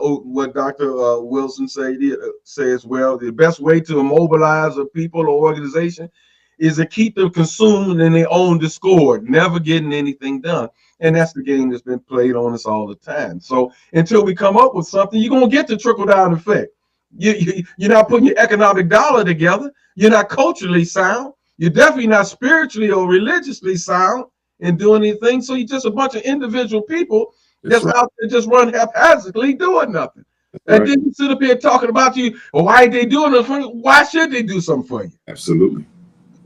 what Dr. Wilson says, well, the best way to immobilize a people or organization is to keep them consumed in their own discord, never getting anything done. And that's the game that's been played on us all the time. So until we come up with something, you're going to get the trickle down effect. You're not putting your economic dollar together. You're not culturally sound. You're definitely not spiritually or religiously sound in doing anything. So you're just a bunch of individual people that's right out there just run haphazardly doing nothing. And then you sit up here talking about well, why ain't they doing it for you? Why should they do something for you? Absolutely.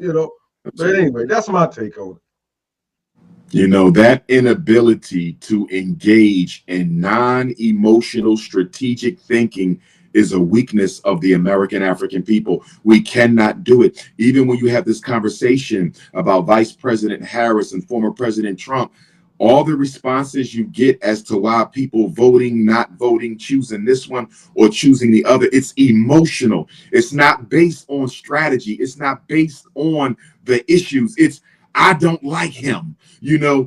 Absolutely. But anyway, that's my take on it. That inability to engage in non-emotional strategic thinking is a weakness of the American African people. We cannot do it. Even when you have this conversation about Vice President Harris and former President Trump, all the responses you get as to why people voting, not voting, choosing this one or choosing the other, it's emotional. It's not based on strategy. It's not based on the issues. It's, I don't like him.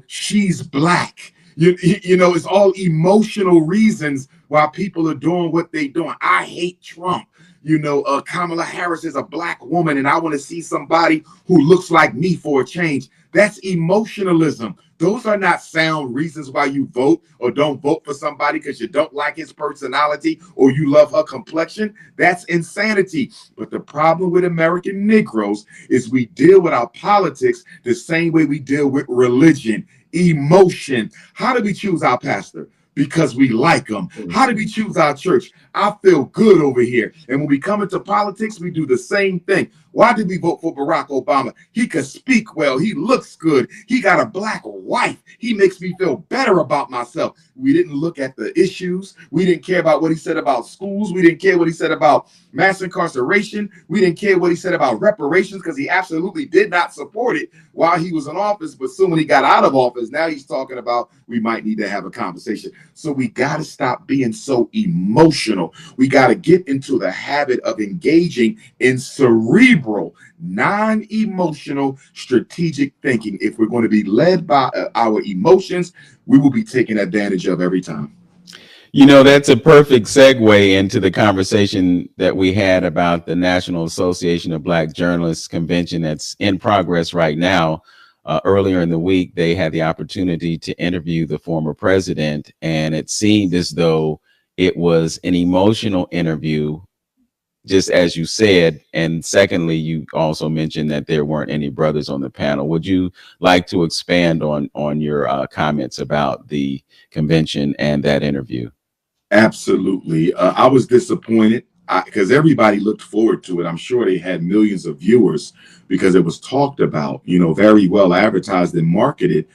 She's black. It's all emotional reasons why people are doing what they're doing. I hate Trump. Kamala Harris is a black woman and I want to see somebody who looks like me for a change. That's emotionalism. Those are not sound reasons why you vote or don't vote for somebody because you don't like his personality or you love her complexion. That's insanity. But the problem with American Negroes is we deal with our politics the same way we deal with religion, emotion. How do we choose our pastor? Because we like them. How do we choose our church? I feel good over here. And when we come into politics, we do the same thing. Why did we vote for Barack Obama? He could speak well. He looks good. He got a black wife. He makes me feel better about myself. We didn't look at the issues. We didn't care about what he said about schools. We didn't care what he said about mass incarceration. We didn't care what he said about reparations because he absolutely did not support it while he was in office. But soon when he got out of office, now he's talking about we might need to have a conversation. So we got to stop being so emotional. We got to get into the habit of engaging in cerebral, non-emotional, strategic thinking. If we're going to be led by our emotions, we will be taken advantage of every time. That's a perfect segue into the conversation that we had about the National Association of Black Journalists convention that's in progress right now. Earlier in the week, they had the opportunity to interview the former president, and it seemed as though it was an emotional interview, just as you said. And secondly, you also mentioned that there weren't any brothers on the panel. Would you like to expand on your comments about the convention and that interview? Absolutely. I was disappointed because everybody looked forward to it. I'm sure they had millions of viewers because it was talked about, very well advertised and marketed.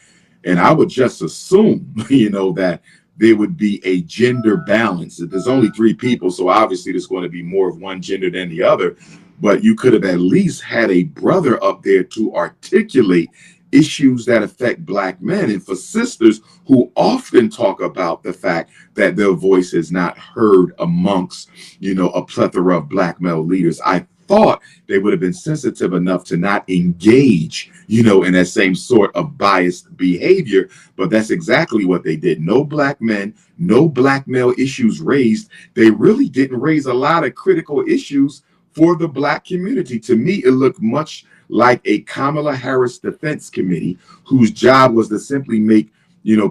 And I would just assume, that there would be a gender balance. There's only 3 people, so obviously there's going to be more of one gender than the other. But you could have at least had a brother up there to articulate issues that affect Black men, and for sisters who often talk about the fact that their voice is not heard amongst, a plethora of Black male leaders. I thought they would have been sensitive enough to not engage, in that same sort of biased behavior. But that's exactly what they did. No Black men, no Black male issues raised. They really didn't raise a lot of critical issues for the Black community. To me, it looked much like a Kamala Harris Defense Committee whose job was to simply make,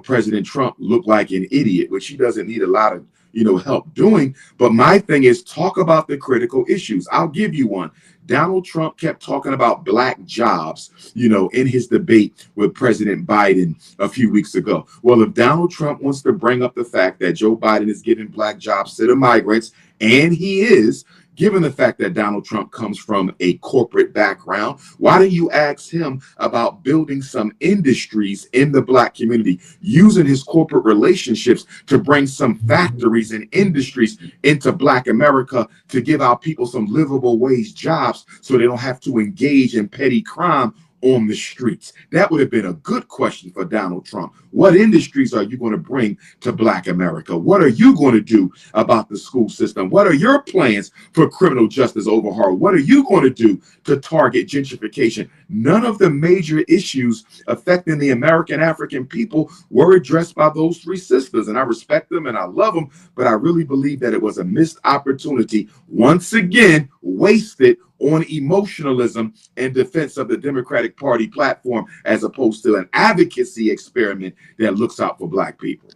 President Trump look like an idiot, which he doesn't need a lot of, help doing. But my thing is talk about the critical issues. I'll give you one. Donald Trump kept talking about Black jobs, in his debate with President Biden a few weeks ago. Well, if Donald Trump wants to bring up the fact that Joe Biden is giving Black jobs to the migrants, and he is, given the fact that Donald Trump comes from a corporate background, why don't you ask him about building some industries in the Black community, using his corporate relationships to bring some factories and industries into Black America to give our people some livable wage jobs so they don't have to engage in petty crime on the streets? That would have been a good question for Donald Trump. What industries are you going to bring to Black America? What are you going to do about the school system? What are your plans for criminal justice overhaul? What are you going to do to target gentrification? None of the major issues affecting the American African people were addressed by those three sisters. And I respect them and I love them, but I really believe that it was a missed opportunity, once again, wasted on emotionalism in defense of the Democratic Party platform, as opposed to an advocacy experiment that looks out for Black people.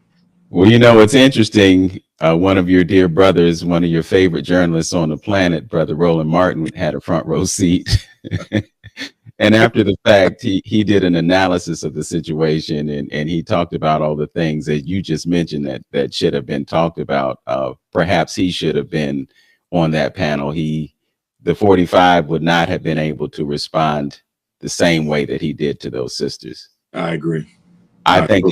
Well, you know, it's interesting. One of your dear brothers, one of your favorite journalists on the planet, Brother Roland Martin, had a front row seat. And after the fact, he did an analysis of the situation, and he talked about all the things that you just mentioned that should have been talked about. Perhaps he should have been on that panel. The 45 would not have been able to respond the same way that he did to those sisters. I agree. I think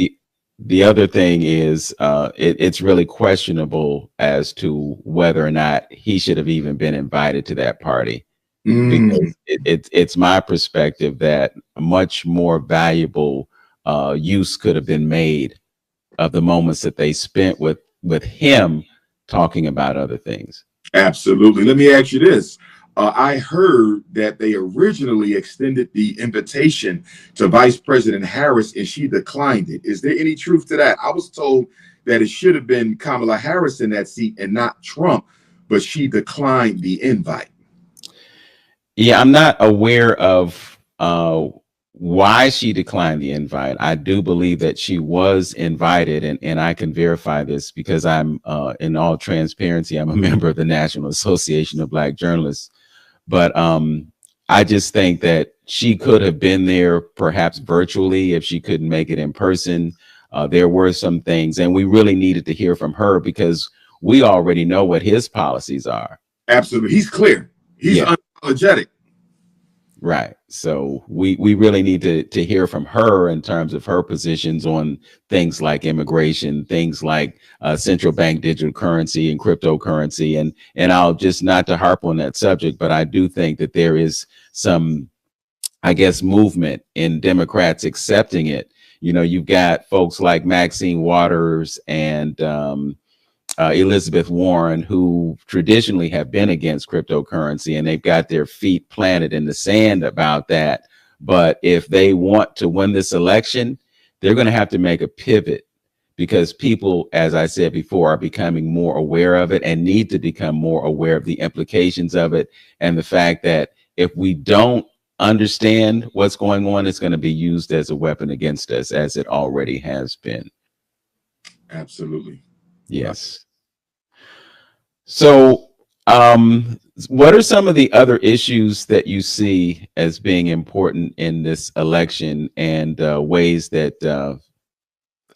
the other thing is it's really questionable as to whether or not he should have even been invited to that party. Because it's my perspective that a much more valuable use could have been made of the moments that they spent with him talking about other things. Absolutely. Let me ask you this. I heard that they originally extended the invitation to Vice President Harris and she declined it. Is there any truth to that? I was told that it should have been Kamala Harris in that seat and not Trump, but she declined the invite. Yeah, I'm not aware of why she declined the invite. I do believe that she was invited, and I can verify this because I'm, in all transparency, I'm a member of the National Association of Black Journalists. But I just think that she could have been there, perhaps virtually, if she couldn't make it in person. There were some things, and we really needed to hear from her because we already know what his policies are. Absolutely. He's clear. He's unapologetic. Right. So we really need to hear from her in terms of her positions on things like immigration, things like central bank digital currency and cryptocurrency. And I'll just, not to harp on that subject, but I do think that there is some, I guess, movement in Democrats accepting it. You know, you've got folks like Maxine Waters and Elizabeth Warren, who traditionally have been against cryptocurrency, and they've got their feet planted in the sand about that. But if they want to win this election, they're going to have to make a pivot, because people, as I said before, are becoming more aware of it and need to become more aware of the implications of it, and the fact that if we don't understand what's going on, it's going to be used as a weapon against us, as it already has been. Absolutely. Yes. So what are some of the other issues that you see as being important in this election, and ways that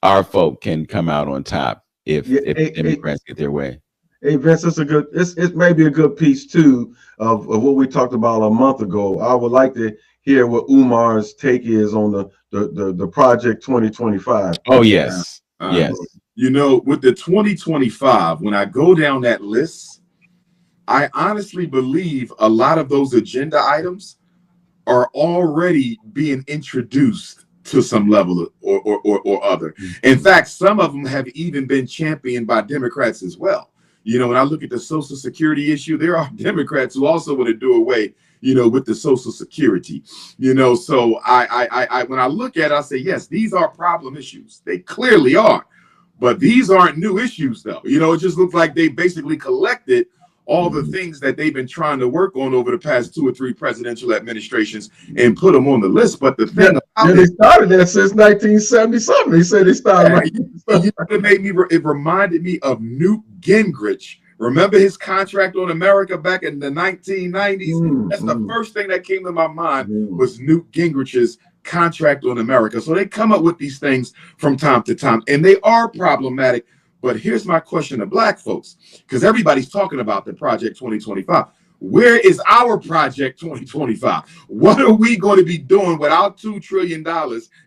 our folk can come out on top if Democrats get their way? Hey Vince, it may be a good piece too of what we talked about a month ago. I would like to hear what Umar's take is on the Project 2025. Oh yes. Yes. You know, with the 2025, when I go down that list, I honestly believe a lot of those agenda items are already being introduced to some level or other. In fact, some of them have even been championed by Democrats as well. You know, when I look at the Social Security issue, there are Democrats who also want to do away, you know, with the Social Security. You know, so I when I look at it, I say, yes, these are problem issues. They clearly are. But these aren't new issues, though. You know, it just looks like they basically collected all the things that they've been trying to work on over the past 2 or 3 presidential administrations and put them on the list. But the thing they started that since 1970 something. They said they started. It reminded me of Newt Gingrich. Remember his contract on America back in the 1990s? That's the first thing that came to my mind was Newt Gingrich's contract on America. So they come up with these things from time to time, and they are problematic. But here's my question to Black folks, because everybody's talking about the Project 2025. Where is our Project 2025? What are we going to be doing with our $2 trillion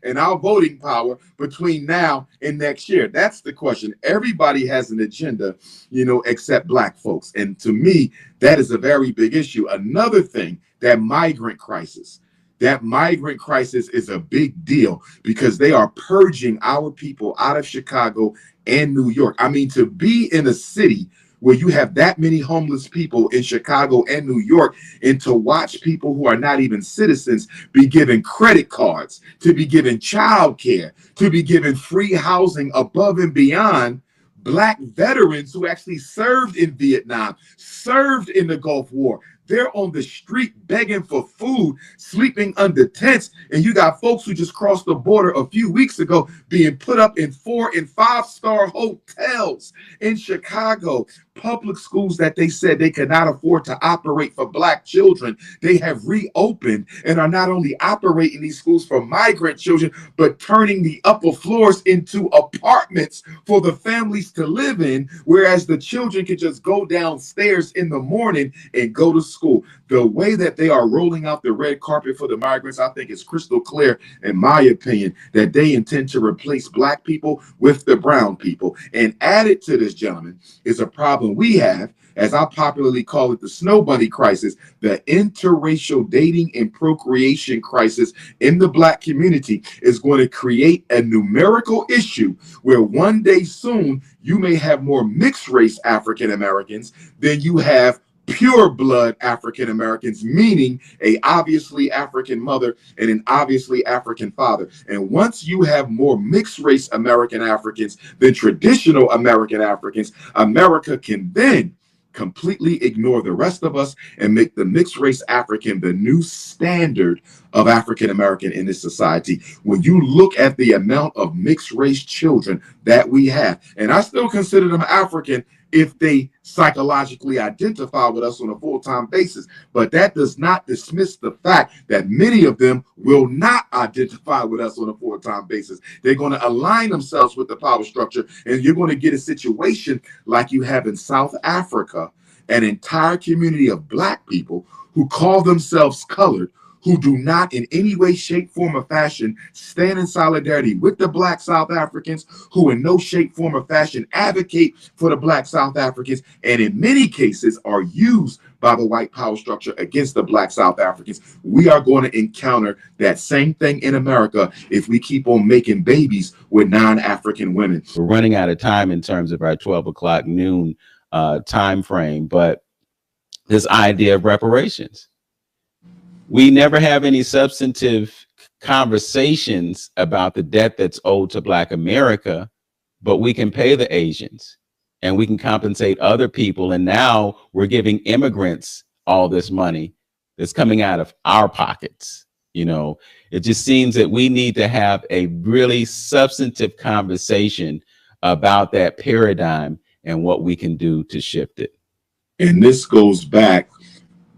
and our voting power between now and next year? That's the question. Everybody has an agenda, you know, except Black folks. And to me, that is a very big issue. Another thing, that migrant crisis. that migrant crisis is a big deal because they are purging our people out of Chicago and New York. I mean, to be in a city where you have that many homeless people in Chicago and New York, and to watch people who are not even citizens be given credit cards, to be given child care, to be given free housing above and beyond Black veterans who actually served in Vietnam, served in the Gulf War. They're on the street begging for food, sleeping under tents. And you got folks who just crossed the border a few weeks ago being put up in 4- and 5-star hotels in Chicago. Public schools that they said they could not afford to operate for Black children, they have reopened and are not only operating these schools for migrant children, but turning the upper floors into apartments for the families to live in, whereas the children can just go downstairs in the morning and go to school. The way that they are rolling out the red carpet for the migrants, I think it's crystal clear, in my opinion, that they intend to replace Black people with the brown people. And added to this, gentlemen, is a problem we have, as I popularly call it, the snow bunny crisis, the interracial dating and procreation crisis in the Black community is going to create a numerical issue where one day soon you may have more mixed race African Americans than you have pure blood African Americans, meaning a obviously African mother and an obviously African father. And once you have more mixed race American Africans than traditional American Africans, America can then completely ignore the rest of us and make the mixed race African the new standard of African American in this society. When you look at the amount of mixed race children that we have, and I still consider them African if they psychologically identify with us on a full-time basis. But that does not dismiss the fact that many of them will not identify with us on a full-time basis. They're going to align themselves with the power structure, and you're going to get a situation like you have in South Africa, an entire community of Black people who call themselves colored, who do not in any way, shape, form, or fashion stand in solidarity with the Black South Africans, who in no shape, form, or fashion advocate for the Black South Africans, and in many cases are used by the white power structure against the Black South Africans. We are going to encounter that same thing in America if we keep on making babies with non-African women. We're running out of time in terms of our 12 o'clock noon time frame, but this idea of reparations. We never have any substantive conversations about the debt that's owed to Black America, but we can pay the Asians and we can compensate other people. And now we're giving immigrants all this money that's coming out of our pockets. You know, it just seems that we need to have a really substantive conversation about that paradigm and what we can do to shift it. And this goes back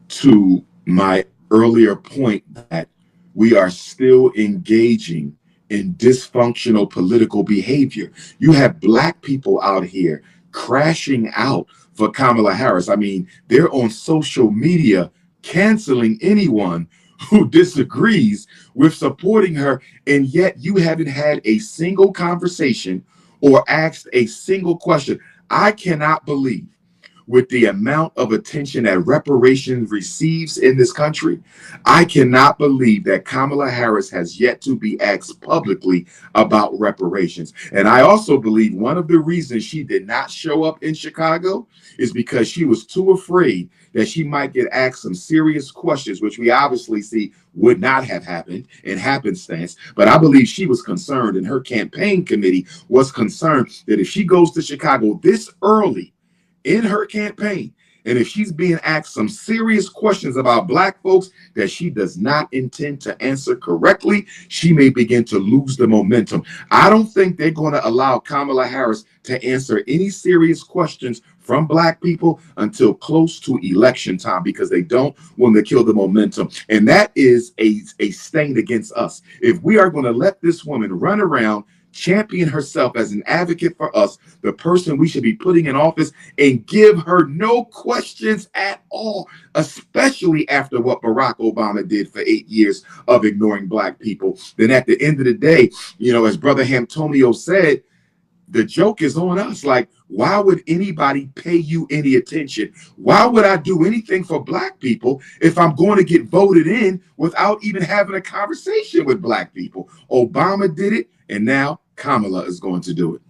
to my earlier point that we are still engaging in dysfunctional political behavior. You have Black people out here crashing out for Kamala Harris. I mean, they're on social media canceling anyone who disagrees with supporting her, and yet you haven't had a single conversation or asked a single question. I cannot believe, with the amount of attention that reparations receives in this country, I cannot believe that Kamala Harris has yet to be asked publicly about reparations. And I also believe one of the reasons she did not show up in Chicago is because she was too afraid that she might get asked some serious questions, which we obviously see would not have happened in happenstance. But I believe she was concerned, and her campaign committee was concerned, that if she goes to Chicago this early in her campaign, and if she's being asked some serious questions about Black folks that she does not intend to answer correctly, she may begin to lose the momentum. I don't think they're going to allow Kamala Harris to answer any serious questions from Black people until close to election time, because they don't want to kill the momentum. And that is a stain against us. If we are going to let this woman run around, champion herself as an advocate for us, the person we should be putting in office, and give her no questions at all, especially after what Barack Obama did for 8 years of ignoring Black people, then at the end of the day, you know, as Brother Hamtonio said, the joke is on us. Like, why would anybody pay you any attention? Why would I do anything for Black people if I'm going to get voted in without even having a conversation with Black people? Obama did it, and now Kamala is going to do it.